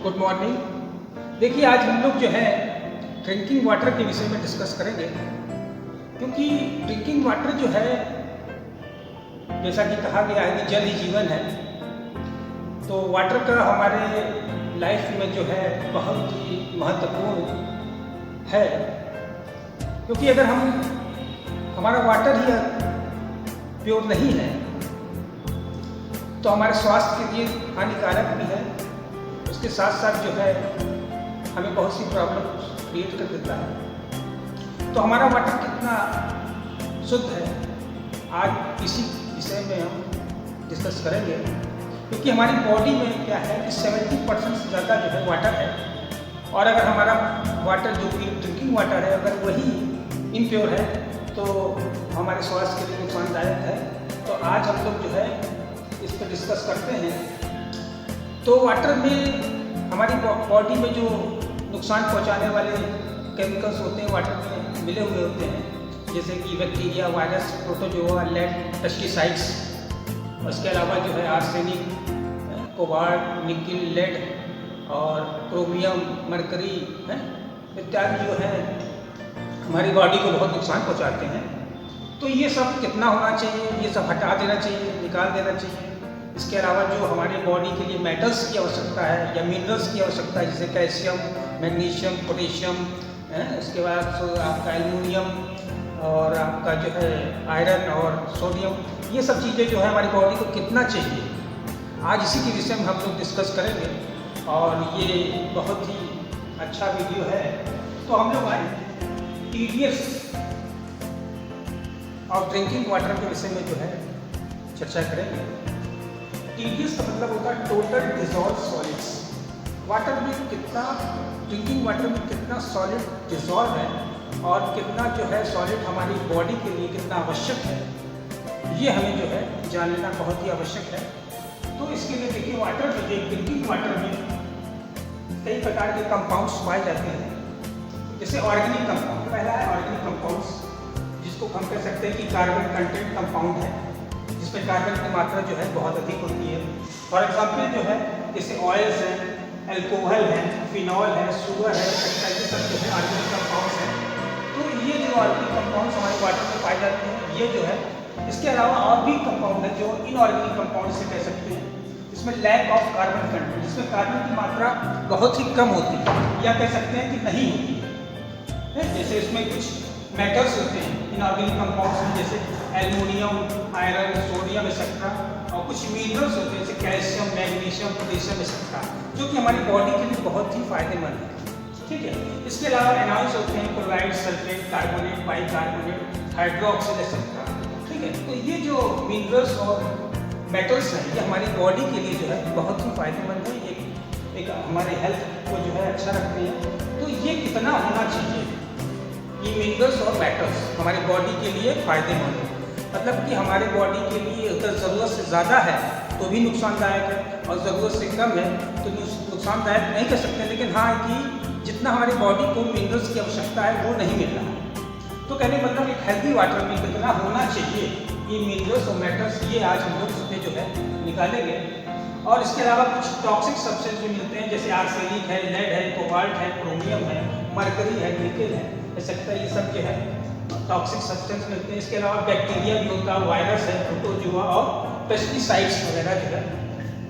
Good morning. देखिए, आज हम लोग जो है ड्रिंकिंग वाटर के विषय में डिस्कस करेंगे, क्योंकि ड्रिंकिंग वाटर जो है, जैसा कि कहा गया है कि जल ही जीवन है। तो वाटर का हमारे लाइफ में जो है बहुत ही महत्वपूर्ण है, क्योंकि अगर हमारा वाटर ही प्योर नहीं है तो हमारे स्वास्थ्य के लिए हानिकारक भी है। उसके साथ साथ जो है हमें बहुत सी प्रॉब्लम क्रिएट कर देता है। तो हमारा वाटर कितना शुद्ध है, आज इसी विषय में हम डिस्कस करेंगे, क्योंकि हमारी बॉडी में क्या है कि 70% से ज़्यादा जो है वाटर है। और अगर हमारा वाटर जो कि ड्रिंकिंग वाटर है, अगर वही इम्प्योर है तो हमारे स्वास्थ्य के लिए नुकसानदायक है। तो आज हम लोग जो है इस पर डिस्कस करते हैं। तो वाटर में हमारी बॉडी में जो नुकसान पहुंचाने वाले केमिकल्स होते हैं वाटर में मिले हुए होते हैं, जैसे कि bacteria, virus, protozoa, lead, pesticides. उसके अलावा जो है आर्सेनिक, कोबाल्ट, निकिल, लेड और क्रोमियम, मरकरी इत्यादि जो है हमारी बॉडी को बहुत नुकसान पहुंचाते हैं। तो ये सब कितना होना चाहिए, ये सब हटा देना चाहिए, निकाल देना चाहिए। इसके अलावा जो हमारे बॉडी के लिए मेटल्स की आवश्यकता है या मिनरल्स की आवश्यकता है, जैसे कैल्शियम, मैग्नीशियम, पोटेशियम, इसके बाद आपका एल्युमिनियम और आपका जो है आयरन और सोडियम, ये सब चीज़ें जो है हमारी बॉडी को कितना चाहिए, आज इसी के विषय में हम लोग डिस्कस करेंगे। और ये बहुत ही अच्छा वीडियो है। तो हम लोग आए TDS और ड्रिंकिंग वाटर के विषय में जो है चर्चा करेंगे। TDS का मतलब होता है टोटल डिजॉल्व सॉलिड्स। वाटर में कितना, ड्रिंकिंग वाटर में कितना सॉलिड डिजॉल्व है और कितना जो है सॉलिड हमारी बॉडी के लिए कितना आवश्यक है, ये हमें जो है जान लेना बहुत ही आवश्यक है। तो इसके लिए देखिए, वाटर जो है ड्रिंकिंग वाटर में कई प्रकार के कंपाउंड्स पाए जाते हैं। जैसे ऑर्गेनिक कंपाउंड, पहला है ऑर्गेनिक कंपाउंड्स, जिसको हम कह सकते हैं कि कार्बन कंटेंट कंपाउंड है, जिसमें कार्बन की मात्रा जो है बहुत अधिक होती है। फॉर एग्जाम्पल जो है जैसे ऑयल्स हैं, एल्कोहल है, फिनॉल है, शुगर है, ये सब जो है ऑर्गेनिक कंपाउंड्स हैं। तो ये जो ऑर्गेनिक कंपाउंड्स हमारे वाटर में पाए जाते हैं, ये जो है, इसके अलावा और भी कंपाउंड है जो इनऑर्गेनिक कंपाउंड से कह सकते हैं। इसमें लैक ऑफ कार्बन कंटेंट, जिसमें कार्बन की मात्रा बहुत ही कम होती है या कह सकते हैं कि नहीं होती है। जैसे इसमें कुछ मेटल्स होते हैं इनऑर्गेनिक कंपाउंड्स में, जैसे एल्युमिनियम, आयरन, सोडियम एक्सेट्रा, और कुछ मिनरल्स होते हैं जैसे कैल्शियम, मैग्नीशियम, पोटेशियम एक्सेट्रा, जो कि हमारी बॉडी के लिए बहुत ही फायदेमंद है। ठीक है। इसके अलावा एनॉल्स होते हैं, chloride, sulphate, carbonate, bicarbonate, hydroxyl etcetera. ठीक है। तो ये जो मिनरल्स और मेटल्स हैं, ये हमारी बॉडी के लिए जो है बहुत ही फायदेमंद है, एक हमारे हेल्थ को जो है अच्छा रखते हैं। तो ये कितना होना चाहिए, ये मिनरल्स और मेटल्स हमारी बॉडी के लिए फायदेमंद है, मतलब कि हमारे बॉडी के लिए अगर ज़रूरत से ज़्यादा है तो भी नुकसानदायक है, और ज़रूरत से कम है तो नुकसानदायक नहीं कह सकते, लेकिन हाँ कि जितना हमारी बॉडी को मिनरल्स की आवश्यकता है वो नहीं मिल रहा है। तो कहने का मतलब एक हेल्दी वाटर में कितना होना चाहिए, ये मिनरल्स और मेटल्स, ये आज हम लोग इसमें जो है निकालेंगे। और इसके अलावा कुछ टॉक्सिक सब्सटेंस भी मिलते हैं, जैसे आर्सेनिक है, लेड है, कोबाल्ट है, क्रोमियम है, मरकरी है, निकेल है, एक्सेट्रा, ये सब जो है टॉक्सिक सब्सटेंस मिलते हैं। इसके अलावा बैक्टीरिया भी होता है, वायरस है, प्रोटोजोआ और पेस्टिसाइड्स वगैरह जो है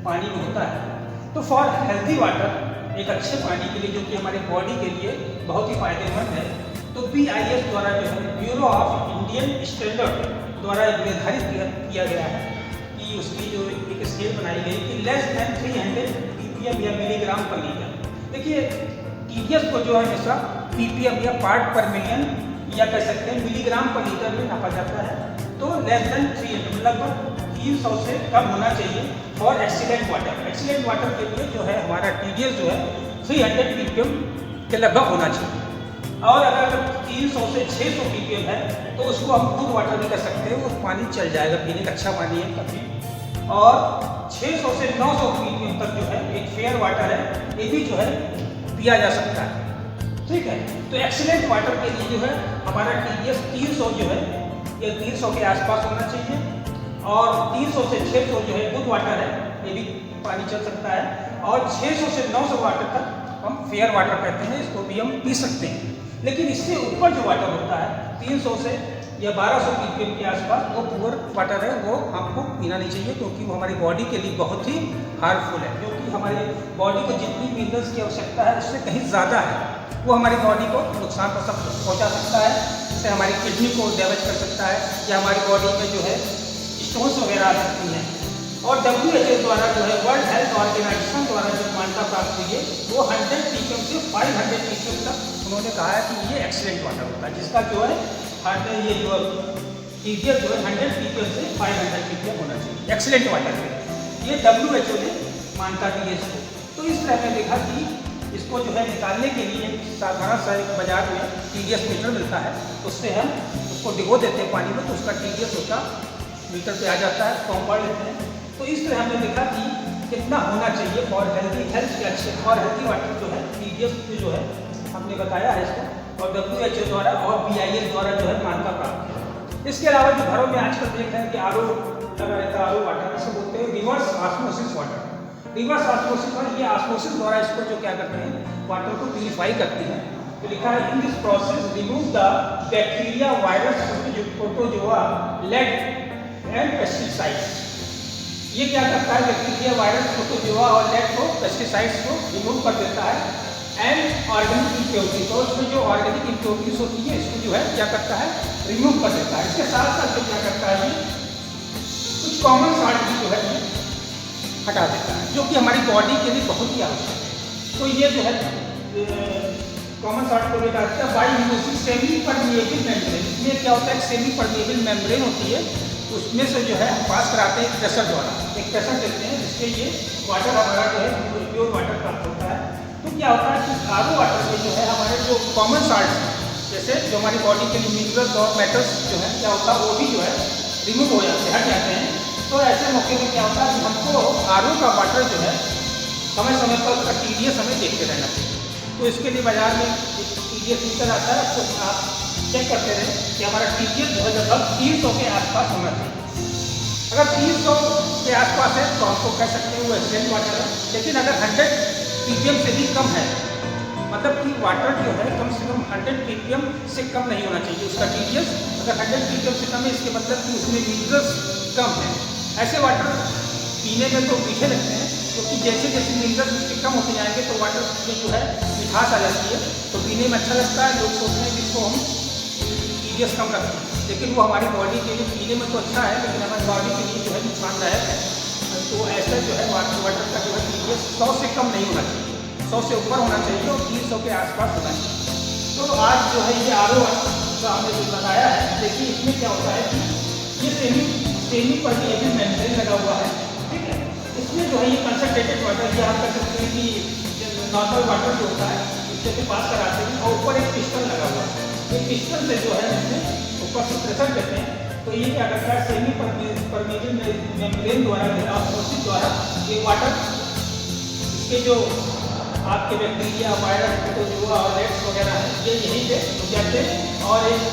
पानी में होता है। तो फॉर हेल्दी वाटर, एक अच्छे पानी के लिए जो कि हमारे बॉडी के लिए बहुत ही फायदेमंद है, तो BIS द्वारा जो है, ब्यूरो ऑफ इंडियन स्टैंडर्ड द्वारा निर्धारित किया गया है कि उसकी जो एक स्केल बनाई गई कि लेस देन 300 ppm या मिलीग्राम पर लीटर। देखिए, TDS को जो है हमेशा ppm या पार्ट पर मिलियन या कह सकते हैं मिलीग्राम पर लीटर में नापा जाता है। तो लेस देन 300, लगभग 300 से कम होना चाहिए for excellent water. Excellent water के लिए जो है हमारा TDS जो है 300 ppm के लगभग होना चाहिए। और अगर 300 से 600 ppm है तो उसको हम गुड वाटर भी कह सकते हैं, वो पानी चल जाएगा, पीने का अच्छा पानी है काफ़ी। और 600 से 900 ppm तक जो है एक फेयर वाटर है, ये भी जो है पिया जा सकता है। ठीक है। तो एक्सीलेंट वाटर के लिए जो है हमारा TDS 300 जो है, ये 300 के आसपास होना चाहिए। और 300 से 600 जो है गुड वाटर है, ये भी पानी चल सकता है। और 600 से 900 वाटर तक हम फेयर वाटर कहते हैं, इसको भी हम पी सकते हैं। लेकिन इससे ऊपर जो वाटर होता है 300 से या 1200 ppm के आसपास, वो पुअर वाटर है, वो आपको पीना नहीं चाहिए, क्योंकि वो हमारी बॉडी के लिए बहुत ही हार्मफुल है। क्योंकि हमारे बॉडी को जितनी मिनरल्स की आवश्यकता है उससे कहीं ज़्यादा है, वो हमारी बॉडी को नुकसान पहुंचा सकता है। इससे हमारी किडनी को डैमेज कर सकता है, या हमारी बॉडी में जो है स्टोन्स वगैरह आ सकती हैं। और WHO द्वारा जो है, वर्ल्ड हेल्थ ऑर्गेनाइजेशन द्वारा जो मान्यता प्राप्त हुई है, वो 100 ppm से 500 ppm तक उन्होंने कहा है कि ये एक्सीलेंट वाटर होता है, जिसका जो है ये जो TDS जो है 100 ppm से 500 ppm होना चाहिए एक्सीलेंट वाटर में। ये WHO ने मान्यता दी है इसको। तो इस तरह मैं देखा कि इसको जो है निकालने के लिए साधारण सा एक बाजार में TDS मीटर मिलता है, उससे हम उसको डिगो देते हैं पानी में, तो उसका TDS होता मीटर पे आ जाता है, तो हम पढ़ लेते हैं। तो इस तरह हमने देखा कि कितना होना चाहिए फॉर हेल्दी हेल्थ के अच्छे और हेल्दी वाटर जो है TDS जो है हमने बताया है इसको, और WHO द्वारा और BIS द्वारा जो है मान्यता प्राप्त है। इसके अलावा जो घरों में आजकल देख रहे हैं कि RO लगा रहता है, RO वाटर इसे बोलते हैं reverse osmosis water. Reverse osmosis और ये ऑस्मोसिस द्वारा इसको जो क्या करते हैं, वाटर को प्यूरिफाई करती हैं। तो लिखा है in this process remove the bacteria, virus, protozoa, lead and pesticides. ये क्या करता है, बैक्टीरिया, वायरस, प्रोटोजोआ और लेड को, पेस्टिसाइड्स को रिमूव कर देता है। एंड ऑर्गेनिक इम्प्योरिटीज, तो उसमें जो ऑर्गेनिक इम्प्योरिटीज होती है इसको जो है क्या करता है, रिमूव कर देता है। इसके साथ साथ जो क्या करता है, ये कुछ कॉमन सॉल्ट भी जो है ये हटा देता है, जो कि हमारी बॉडी के लिए बहुत ही आवश्यक है। तो ये जो है कॉमन सॉल्ट को हटाता है by using semi permeable membrane. इसमें क्या होता है, सेमी परमिएबल मेम्ब्रेन होती है, उसमें से जो है हम पास कराते हैं प्रेशर द्वारा, एक प्रेशर देते हैं, जिससे ये वाटर हमारा जो है प्योर वाटर प्राप्त होता है। तो क्या होता है कि RO वाटर में जो है हमारे जो कॉमन सॉल्ट हैं, जैसे जो हमारी बॉडी के लिए मिनरल्स और मेटल्स जो है क्या होता है, वो भी जो है रिमूव हो जाते हैं, हट जाते हैं। तो ऐसे मौके में क्या होता है कि हमको RO का वाटर जो है समय समय पर उसका TDS हमें देखते रहना चाहिए। तो इसके लिए बाजार में TDS मीटर आता है, तो आप चेक करते रहे कि हमारा TDS जो है लगभग 300 के आसपास होना चाहिए। अगर 300 के आसपास है तो हमको कह सकते हैं वो एक्सीलेंट वाटर है। लेकिन अगर 100 ppm से भी कम है, मतलब कि वाटर जो है कम से कम 100 ppm से कम नहीं होना चाहिए उसका TDS। अगर 100 ppm से कम है, इसके मतलब कि उसमें मिनरल्स कम है। ऐसे वाटर पीने में तो मीठे लगते हैं, क्योंकि जैसे जैसे मिनरल्स उसके कम होते जाएंगे तो वाटर में जो है मिठास आ जाती है, तो पीने में अच्छा लगता है। लोग सोचते हैं कि इसको हम TDS कम रखते हैं, लेकिन वो हमारी बॉडी के लिए पीने में तो अच्छा है, लेकिन हमारी बॉडी के लिए जो है नुकसानदायक है। तो ऐसा जो है वाटर का जो है TDS 100 से कम नहीं होना चाहिए, 100 से ऊपर होना चाहिए और 300 के आसपास होना चाहिए। तो आज जो है ये RO का हमने जो बताया है, देखिए इसमें क्या होता है कि ये सेमी परमिएबल मेम्ब्रेन लगा हुआ है, ठीक है। इसमें जो है ये कंसंट्रेटेड वाटर, ये आप कह सकते हैं कि नॉर्मल वाटर जो होता है इससे से पास कराते हैं, और ऊपर एक पिस्टन लगा हुआ है। ये पिस्टन से जो है इसमें ऊपर से प्रेशर देते हैं, तो ये क्या करता है, सेमी परमिएबल मेम्ब्रेन द्वारा, ऑस्मोसिस द्वारा ये वाटर, इसके जो आपके बैक्टीरिया, वायरस, प्रोटोजोआ और लेड्स वगैरह है, ये यहीं पे रुक जाते हैं, और एक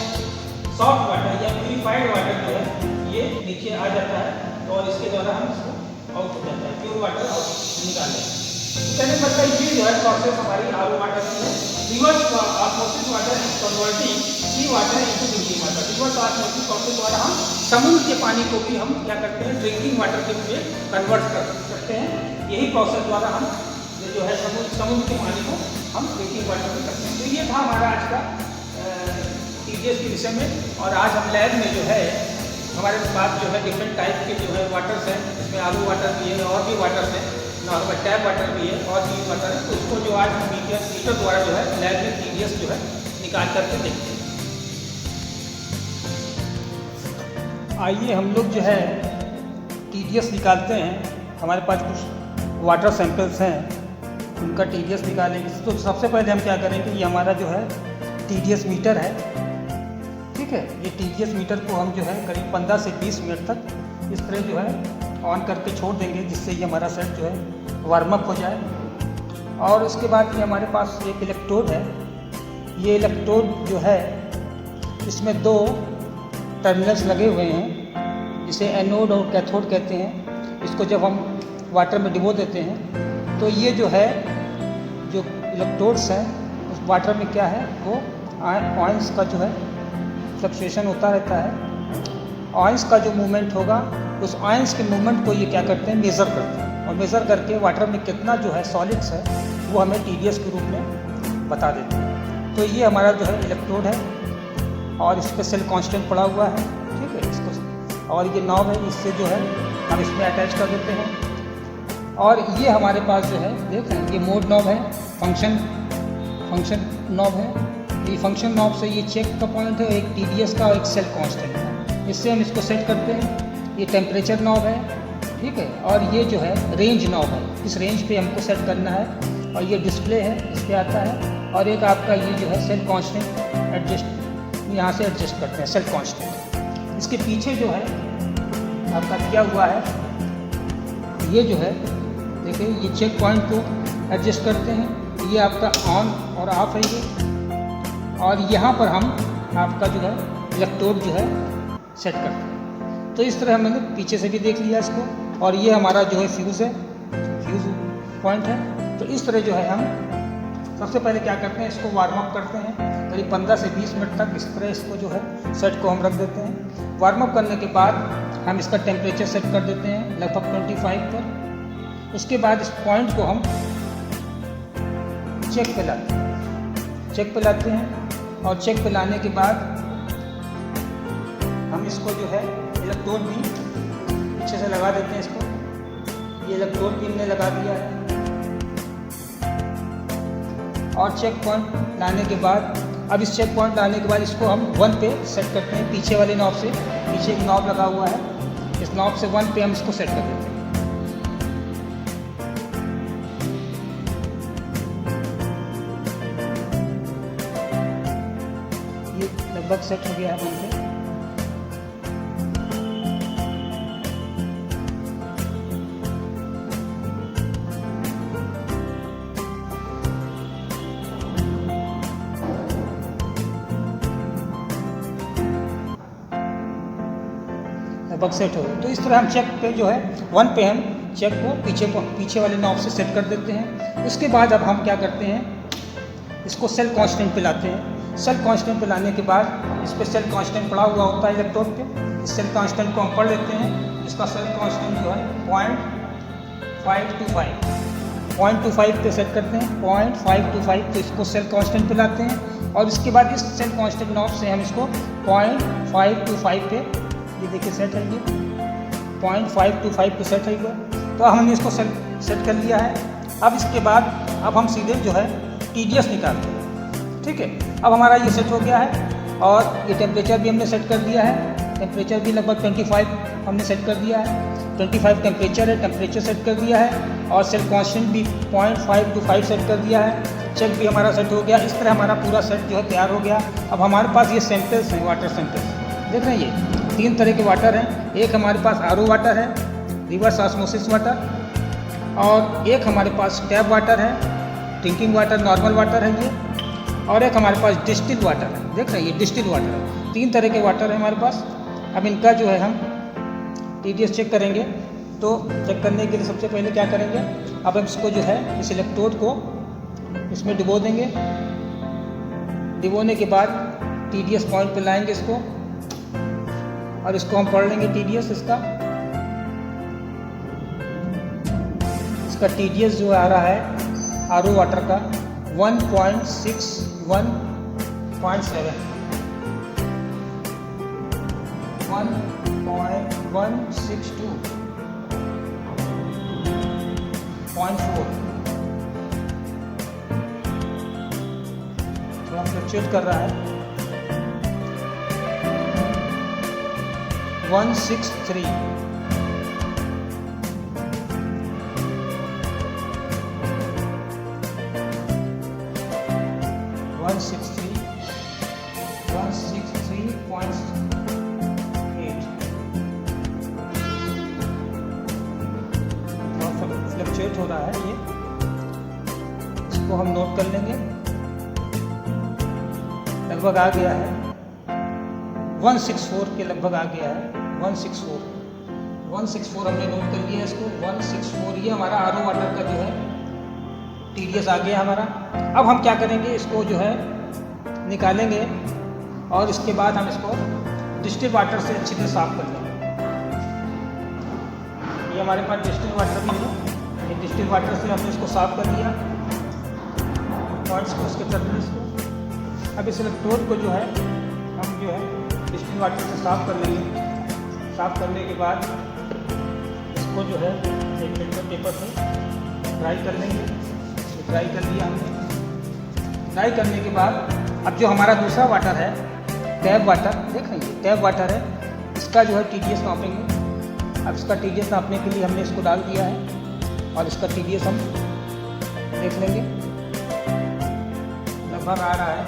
सॉफ्ट वाटर या प्यूरिफाइड वाटर जो है ये नीचे आ जाता है, और इसके द्वारा हम इसको आउट हो जाता है, प्योर वाटर आउट निकाल लेते हैं। तो कहने का मतलब ये जो है प्रोसेस हमारी RO वाटर की है। Reverse osmosis water is converting sea water into drinking water. Reverse osmosis process द्वारा हम समुद्र के पानी को भी हम क्या करते हैं, ड्रिंकिंग वाटर के रूप में कन्वर्ट कर सकते हैं। यही प्रोसेस द्वारा हम जो है समुद्र के पानी को हम ड्रिंकिंग वाटर में करते हैं। तो ये था हमारा आज का TDS के विषय में। और आज हम लैब में जो है हमारे पास जो है डिफरेंट टाइप के जो है वाटर्स हैं, इसमें RO वाटर भी है और भी वाटर्स हैं, नॉर्मल टैप वाटर भी है और भी वाटर है। तो उसको जो आज हम मीटर द्वारा जो है लैब में TDS जो है निकाल करके देखते हैं। आइए हम लोग जो है TDS निकालते हैं। हमारे पास कुछ वाटर सैंपल्स हैं, उनका TDS निकालेंगे। तो सबसे पहले हम क्या करेंगे, ये हमारा जो है TDS मीटर है, ठीक है। ये TDS मीटर को हम जो है करीब 15 से 20 मिनट तक इस तरह जो है ऑन करके छोड़ देंगे, जिससे ये हमारा सेट जो है वार्म अप हो जाए। और उसके बाद ये हमारे पास एक इलेक्ट्रोड है। ये इलेक्ट्रोड जो है इसमें 2 टर्मिनल्स लगे हुए हैं, जिसे एनोड और कैथोड कहते हैं, इसको जब हम वाटर में डिबो देते हैं तो ये जो है जो इलेक्ट्रोड्स हैं उस वाटर में क्या है वो आयंस का जो है फ्लक्चुएशन होता रहता है। आयंस का जो मूवमेंट होगा उस आयंस के मूवमेंट को ये क्या करते हैं मेज़र करते हैं, और मेज़र करके वाटर में कितना जो है सॉलिड्स है वो हमें TdS के रूप में बता देते हैं। तो ये हमारा जो है इलेक्ट्रोड है और इस पर सेल कांस्टेंट पड़ा हुआ है, ठीक है इसको, और ये नॉब है, इससे जो है हम इसमें अटैच कर देते हैं। और ये हमारे पास जो है देख रहे हैं ये मोड नॉब है, फंक्शन नॉब है। ये फंक्शन नॉब से ये चेक का पॉइंट है, एक TdS का और एक सेल कांस्टेंट का, इससे हम इसको सेट करते हैं। ये टेम्परेचर नॉब है, ठीक है, और ये जो है रेंज नॉब है, इस रेंज पे हमको सेट करना है। और ये डिस्प्ले है, इस पर आता है। और एक आपका ये जो है सेल कांस्टेंट एडजस्ट, यहाँ से एडजस्ट करते हैं सेल कांस्टेंट। इसके पीछे जो है आपका दिया हुआ है, ये जो है देखिए ये चेक पॉइंट को एडजस्ट करते हैं। ये आपका ऑन और ऑफ है ये, और यहाँ पर हम आपका जो है इलेक्ट्रोड जो है सेट करते हैं। तो इस तरह हमने पीछे से भी देख लिया इसको। और ये हमारा जो है फ्यूज़ है, फ्यूज़ पॉइंट है। तो इस तरह जो है हम सबसे पहले क्या करते हैं, इसको वार्म अप करते हैं करीब 15 से 20 मिनट तक। इस तरह इसको जो है सेट को हम रख देते हैं। वार्म अप करने के बाद हम इसका टेम्परेचर सेट कर देते हैं लगभग 25 पर। उसके बाद इस पॉइंट को हम चेक पे लाते हैं, और चेक पे लाने के बाद हम इसको जो है इलेक्ट्रोड भी पीछे से लगा देते हैं। इसको ये इलेक्ट्रोड भी हमने लगा दिया है। और चेक पॉइंट लाने के बाद, अब इस चेक पॉइंट लाने के बाद इसको हम 1 पे सेट करते हैं, पीछे वाले नॉब से। पीछे एक नॉब लगा हुआ है, इस नॉब से 1 पे हम इसको सेट कर देते हैं। ये लगभग सेट हो गया है 1 पे। लगभग सेट हो गया। तो इस तरह हम चेक पे जो है 1 पे हम चेक को पीछे वाले नॉब से सेट कर देते हैं। उसके बाद अब हम क्या करते हैं, इसको सेल कांस्टेंट पे लाते हैं। सेल कांस्टेंट पे लाने के बाद इस पर सेल कांस्टेंट पड़ा हुआ होता है इलेक्ट्रोड पे। इस सेल कांस्टेंट को हम पढ़ लेते हैं। इसका सेल कांस्टेंट जो है 0.525 पे सेट करते हैं, 0.525। तो इसको सेल कांस्टेंट पे लाते हैं, और इसके बाद इस सेल कांस्टेंट नॉब से हम इसको 0.525 पे, ये देखिए सेट है, ये 0.525 पे सेट है ये। तो हमने इसको सेट कर लिया है। अब इसके बाद अब हम सीधे जो है TdS निकालते हैं, ठीक है। अब हमारा ये सेट हो गया है, और ये टेम्परेचर भी हमने सेट कर दिया है। टेम्परेचर भी लगभग 25 हमने सेट कर दिया है। 25 टेम्परेचर है, टेम्परेचर सेट कर दिया है, और सेल कांस्टेंट भी 0.525 सेट कर दिया है। चेक भी हमारा सेट हो गया। इस तरह हमारा पूरा सेट जो है तैयार हो गया। अब हमारे पास ये सैंपल्स हैं, वाटर सैंपल्स देख रहे हैं। ये 3 तरह के वाटर हैं। एक हमारे पास RO वाटर है, रिवर्स ऑस्मोसिस वाटर, और एक हमारे पास टैप वाटर है, ड्रिंकिंग वाटर, नॉर्मल वाटर है ये, और एक हमारे पास डिस्टिल वाटर है। देख रहे हैं ये डिस्टिल वाटर है। 3 तरह के वाटर है हमारे पास। अब इनका जो है हम TdS चेक करेंगे। तो चेक करने के लिए सबसे पहले क्या करेंगे, अब हम इसको जो है इस इलेक्ट्रोड को इसमें डुबो देंगे। डुबोने के बाद TdS पॉइंट पे लाएंगे इसको, और इसको हम पढ़ लेंगे TdS इसका TdS जो आ रहा है RO वाटर का 1.61.7 1.162.4 थोड़ा फ्लक्चुएट कर रहा है। 163 फ्लक्चुएट हो रहा है ये। इसको हम नोट कर लेंगे। लगभग आ गया है 164 के लगभग आ गया है 164। 164 हमने नोट कर लिया इसको, 164 ये हमारा आर ओ वाटर का जो है TDS आ गया हमारा। अब हम क्या करेंगे, इसको जो है निकालेंगे और इसके बाद हम इसको डिस्टिल वाटर से अच्छी तरह साफ कर लेंगे। ये हमारे पास डिस्टिल वाटर भी है, ये डिस्टिल वाटर से हमने इसको साफ कर लिया और उसके टर्मिनल्स को। अब इस इलेक्ट्रोड को जो है हम जो है डिस्टिल वाटर से साफ कर लेंगे। साफ करने के बाद इसको जो है एक फिल्टर पेपर से ड्राई कर लेंगे। ड्राई कर लिया हमने। ड्राई करने के बाद अब जो हमारा दूसरा वाटर है टैप वाटर, देख रहे हैं टैप वाटर है, इसका जो है TDS नापेंगे। अब इसका TDS नापने के लिए हमने इसको डाल दिया है और इसका TDS हम देख लेंगे। लगभग आ रहा है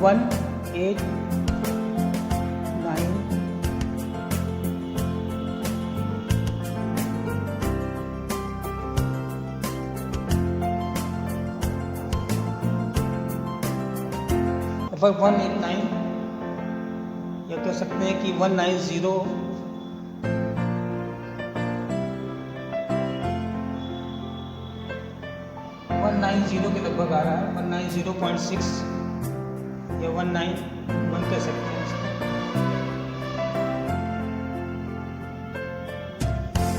189 लगभग 189 या कह सकते हैं कि 190 के लगभग आ रहा है, 190.6 या 191 कह सकते हैं इसको।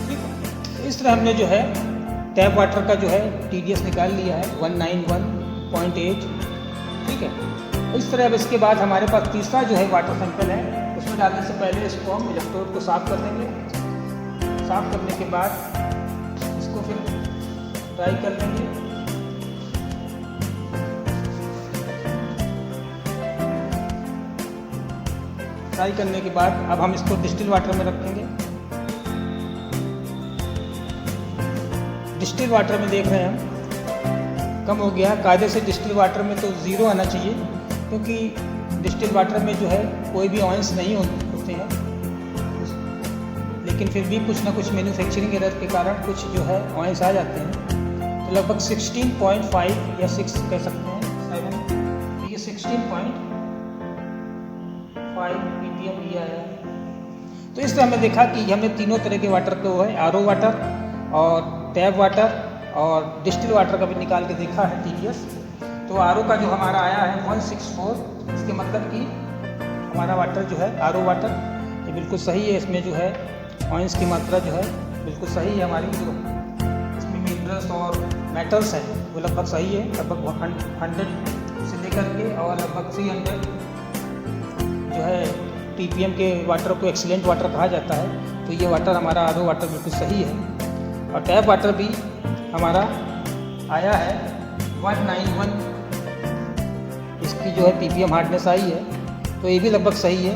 ठीक है, इस तरह हमने जो है टैप वाटर का जो है TDS निकाल लिया है 191.8। ठीक है, इस तरह अब इसके बाद हमारे पास तीसरा जो है वाटर सैंपल है, उसमें डालने से पहले इसको हम इलेक्ट्रोड को साफ कर देंगे। साफ करने के बाद इसको फिर ड्राई कर लेंगे। ड्राई करने के बाद अब हम इसको डिस्टिल वाटर में रखेंगे। डिस्टिल वाटर में देख रहे हैं हम कम हो गया। कायदे से डिस्टिल वाटर में तो 0 आना चाहिए, क्योंकि डिस्टिल वाटर में जो है कोई भी ऑयंस नहीं होते हैं, लेकिन फिर भी कुछ ना कुछ मैन्युफैक्चरिंग एरर के कारण कुछ जो है ऑयंस आ जाते हैं। तो लगभग 16.5 या 6 कह सकते हैं 7, तो ये 16.5 ppm लिया है। तो इस तरह हमने देखा कि हमने तीनों तरह के वाटर को है, RO वाटर और टैप वाटर और डिस्टिल वाटर का भी निकाल के देखा है TDS। तो RO का जो हमारा आया है 164, इसके मतलब कि हमारा वाटर जो है RO वाटर ये बिल्कुल सही है। इसमें जो है ऑयंस की मात्रा जो है बिल्कुल सही है हमारी, जो इसमें मिनरल्स और मेटल्स हैं वो लगभग सही है। लगभग 100 से लेकर के और लगभग 300 जो है ppm के वाटर को एक्सीलेंट वाटर कहा जाता है। तो ये वाटर हमारा RO वाटर बिल्कुल सही है। और टैप वाटर भी हमारा आया है 191, इसकी जो है ppm हार्डनेस आई है, तो ये भी लगभग सही है।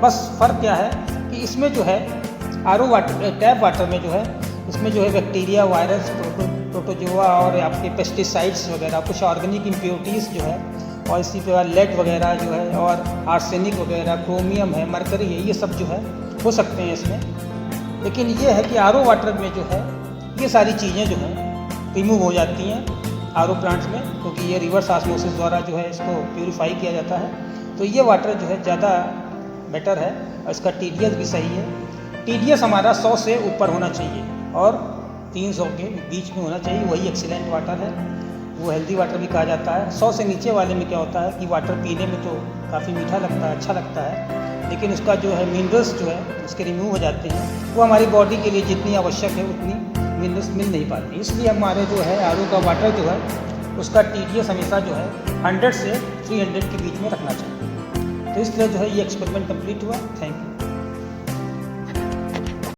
बस फ़र्क क्या है कि इसमें जो है RO वाटर टैप वाटर में जो है इसमें जो है बैक्टीरिया, वायरस, प्रोटोजोआ और आपके पेस्टिसाइड्स वगैरह, कुछ ऑर्गेनिक इम्प्योरिटीज़ जो है और इसी प्रकार लेड वगैरह जो है और आर्सेनिक वगैरह, क्रोमियम है, मरकरी है, ये सब जो है हो सकते हैं इसमें। लेकिन ये है कि RO वाटर में जो है ये सारी चीज़ें जो हैं रिमूव हो जाती हैं RO प्लांट्स में, क्योंकि ये रिवर्स ऑस्मोसिस द्वारा जो है इसको प्यूरिफाई किया जाता है। तो ये वाटर जो है ज़्यादा बेटर है और इसका TDS भी सही है। TDS हमारा 100 से ऊपर होना चाहिए और 300 के बीच में होना चाहिए, वही एक्सीलेंट वाटर है, वो हेल्दी वाटर भी कहा जाता है। 100 से नीचे वाले में क्या होता है कि वाटर पीने में तो काफ़ी मीठा लगता है, अच्छा लगता है, लेकिन उसका जो है मिनरल्स जो है उसके रिमूव हो जाते हैं, वो हमारी बॉडी के लिए जितनी आवश्यक है उतनी मिनरल्स मिल नहीं पाती। इसलिए हमारे जो है RO का वाटर जो है उसका TDS हमेशा जो है 100 से 300 के बीच में रखना चाहिए। तो इस तरह जो है ये एक्सपेरिमेंट कंप्लीट हुआ। Thank you.